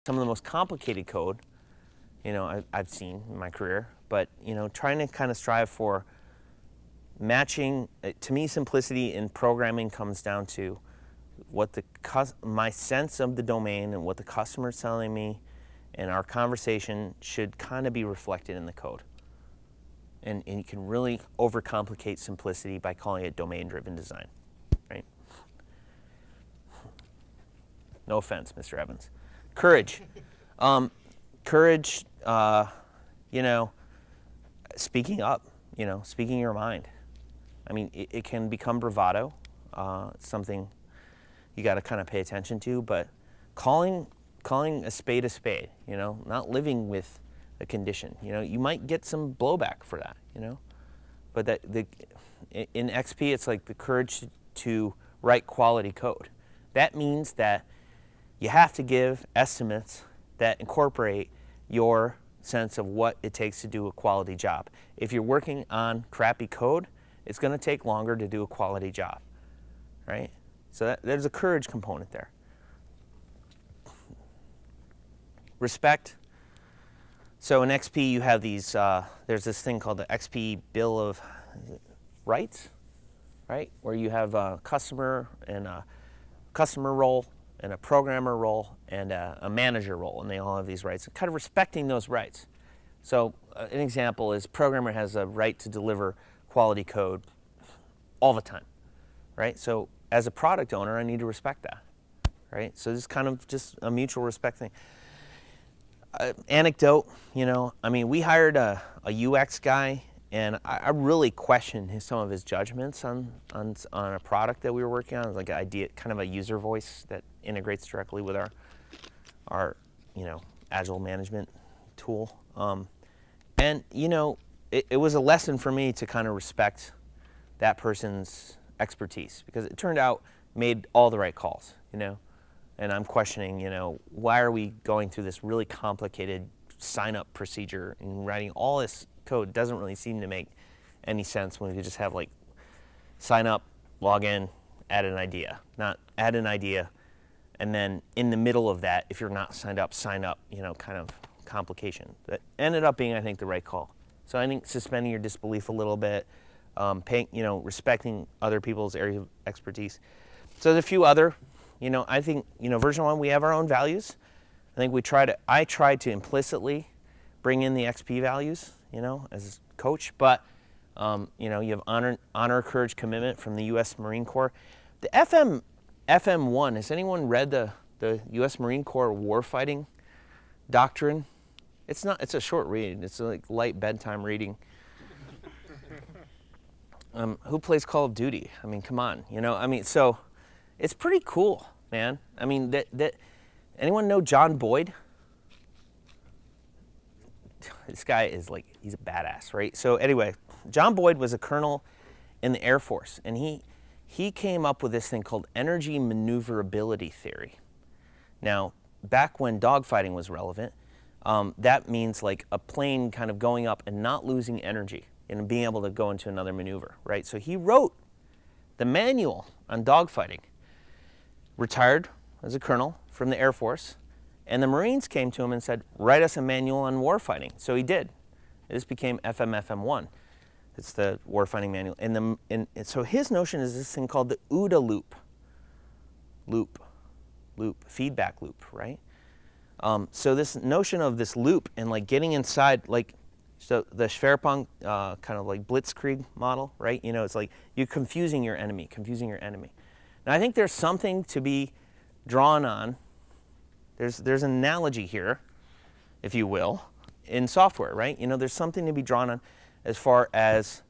some of the most complicated code, I've seen in my career, but, trying to kind of strive for matching, to me, simplicity in programming comes down to what my sense of the domain and what the customer's telling me and our conversation should kind of be reflected in the code. And you can really overcomplicate simplicity by calling it domain-driven design, right? No offense, Mr. Evans. Courage. Courage, speaking up, speaking your mind. I mean, it can become bravado. It's something you got to kind of pay attention to, but calling a spade, not living with a condition. You might get some blowback for that, but in XP, it's like the courage to write quality code. That means that you have to give estimates that incorporate your sense of what it takes to do a quality job. If you're working on crappy code, it's going to take longer to do a quality job, right? So there's a courage component there. Respect. So in XP, you have these, there's this thing called the XP Bill of Rights, right? Where you have a customer and a customer role and a programmer role and a manager role, and they all have these rights. Kind of respecting those rights. So an example is programmer has a right to deliver quality code all the time, right? So as a product owner, I need to respect that, right? So this is kind of just a mutual respect thing. Anecdote, we hired a UX guy, and I really questioned some of his judgments on a product that we were working on. It was like an idea, kind of a user voice that integrates directly with our agile management tool. And it was a lesson for me to kind of respect that person's expertise, because it turned out made all the right calls, and I'm questioning, why are we going through this really complicated sign-up procedure and writing all this code? Doesn't really seem to make any sense when we could just have like sign up, log in, add an idea, not add an idea, and then in the middle of that, if you're not signed up, sign up, kind of complication. That ended up being, I think, the right call. So I think suspending your disbelief a little bit, respecting other people's area of expertise. So there's a few other, I think, version 1, we have our own values. I think I try to implicitly bring in the XP values, as a coach, but, you have honor, courage, commitment from the U.S. Marine Corps. The FM1, has anyone read the U.S. Marine Corps warfighting doctrine? It's a short read. It's like light bedtime reading. Who plays Call of Duty? I mean, come on, so it's pretty cool, man. I mean, anyone know John Boyd? This guy is like, he's a badass, right? So anyway, John Boyd was a colonel in the Air Force, and he came up with this thing called energy maneuverability theory. Now, back when dogfighting was relevant, that means like a plane kind of going up and not losing energy and being able to go into another maneuver, right? So he wrote the manual on dogfighting, retired as a colonel from the Air Force, and the Marines came to him and said, write us a manual on warfighting. So he did. This became FM1. It's the warfighting manual. And so his notion is this thing called the OODA feedback loop, right? So this notion of this loop and like getting inside, so the Schwerpunkt kind of like blitzkrieg model, right? It's like you're confusing your enemy. Now I think there's something to be drawn on. There's an analogy here, if you will, in software, right? There's something to be drawn on as far as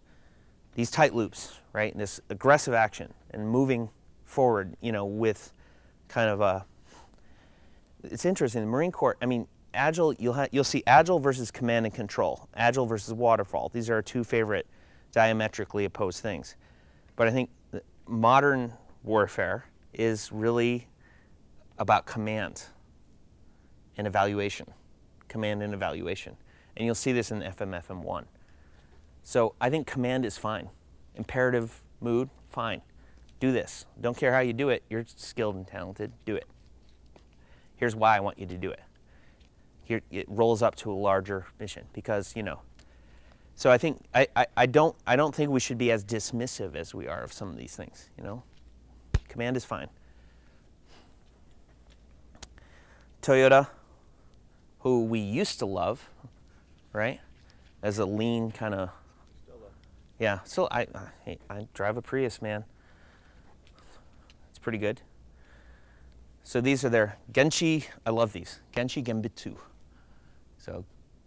these tight loops, right? And this aggressive action and moving forward, with kind of a, it's interesting, the Marine Corps, I mean, Agile, you'll see Agile versus command and control, Agile versus waterfall. These are our two favorite diametrically opposed things. But I think modern warfare is really about command and evaluation, command and evaluation. And you'll see this in FM1. So I think command is fine. Imperative mood, fine. Do this. Don't care how you do it. You're skilled and talented. Do it. Here's why I want you to do it. it rolls up to a larger mission because, you know. So I think I don't think we should be as dismissive as we are of some of these things, you know. Command is fine. Toyota, who we used to love, right? As a lean kind of, yeah. So I drive a Prius, man. It's pretty good. So these are their Genshi. I love these Genshi Genbitsu. So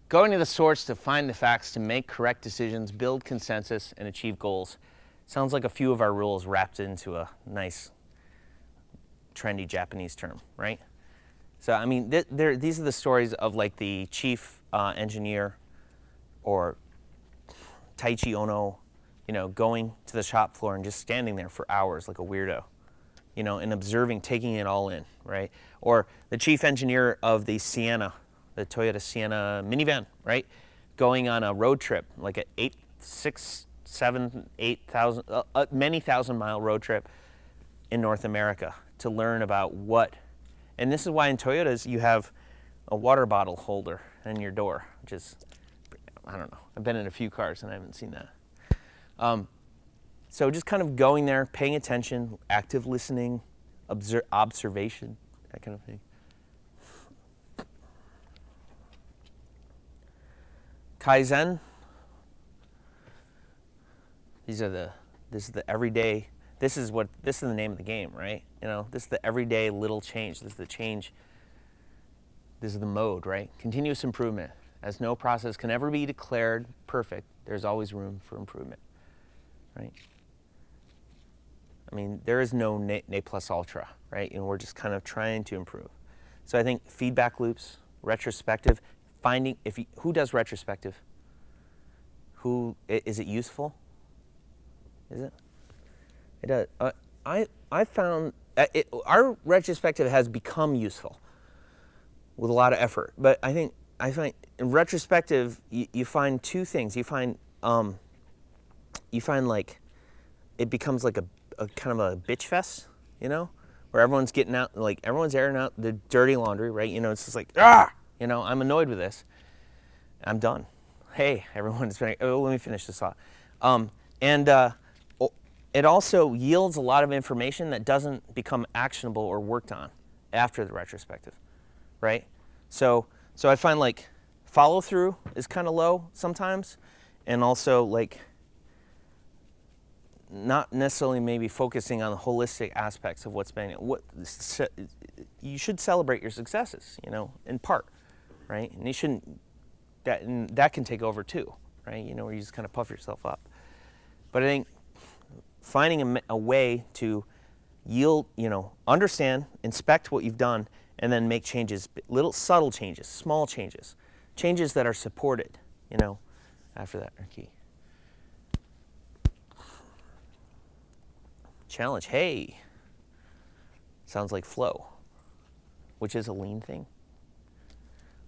going to the source to find the facts, to make correct decisions, build consensus, and achieve goals. Sounds like a few of our rules wrapped into a nice, trendy Japanese term, right? So I mean, these are the stories of like the chief engineer or Taichi Ono, you know, going to the shop floor and just standing there for hours like a weirdo, you know, and observing, taking it all in, right? Or the chief engineer of the Sienna, the Toyota Sienna minivan, right? Going on a road trip, like a 8,000 many thousand-mile road trip in North America to learn about what, and this is why in Toyotas you have a water bottle holder in your door, which is, I don't know, I've been in a few cars and I haven't seen that. So just kind of going there, paying attention, active listening, observation, that kind of thing. Kaizen. This is the everyday. This is the name of the game, right? You know, this is the everyday little change. This is the change. This is the mode, right? Continuous improvement. As no process can ever be declared perfect, there's always room for improvement, right? I mean, there is no ne plus ultra, right? You know, we're just kind of trying to improve. So I think feedback loops, retrospective, finding who does retrospective? Who is it useful? Is it? It does. I found our retrospective has become useful with a lot of effort, but I find in retrospective you find two things. You find like it becomes like a kind of a bitch fest, you know, where everyone's getting out, like everyone's airing out the dirty laundry, right? You know, it's just like, you know, I'm annoyed with this. I'm done. Hey, everyone's been, let me finish this off. It also yields a lot of information that doesn't become actionable or worked on after the retrospective, right? So I find like follow through is kind of low sometimes, and also like not necessarily maybe focusing on the holistic aspects of what's been, you should celebrate your successes, you know, in part, right? And you shouldn't, that can take over too, right? You know, where you just kind of puff yourself up. But I think finding a way to yield, you know, understand, inspect what you've done, and then make changes, little subtle changes, small changes, changes that are supported, you know, after that are key. Challenge, hey, sounds like flow, which is a lean thing.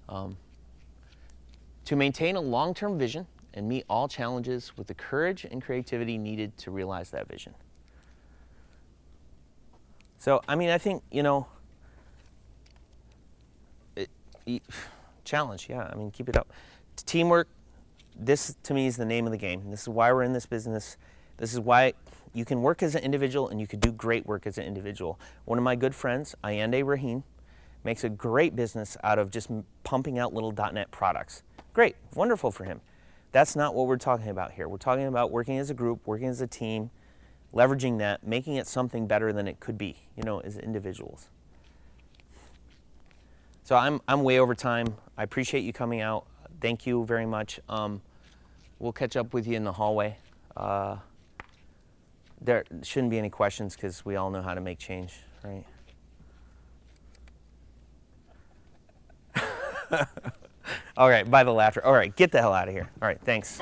To maintain a long-term vision and meet all challenges with the courage and creativity needed to realize that vision. So, I mean, I think, you know, challenge, yeah, I mean, keep it up. Teamwork, this to me is the name of the game. This is why we're in this business. This is why you can work as an individual and you can do great work as an individual. One of my good friends, Ayande Rahim, makes a great business out of just pumping out little .NET products. Great, wonderful for him. That's not what we're talking about here. We're talking about working as a group, working as a team, leveraging that, making it something better than it could be, you know, as individuals. So I'm way over time. I appreciate you coming out. Thank you very much. We'll catch up with you in the hallway. There shouldn't be any questions because we all know how to make change, right? All right, by the laughter. All right, get the hell out of here. All right, thanks.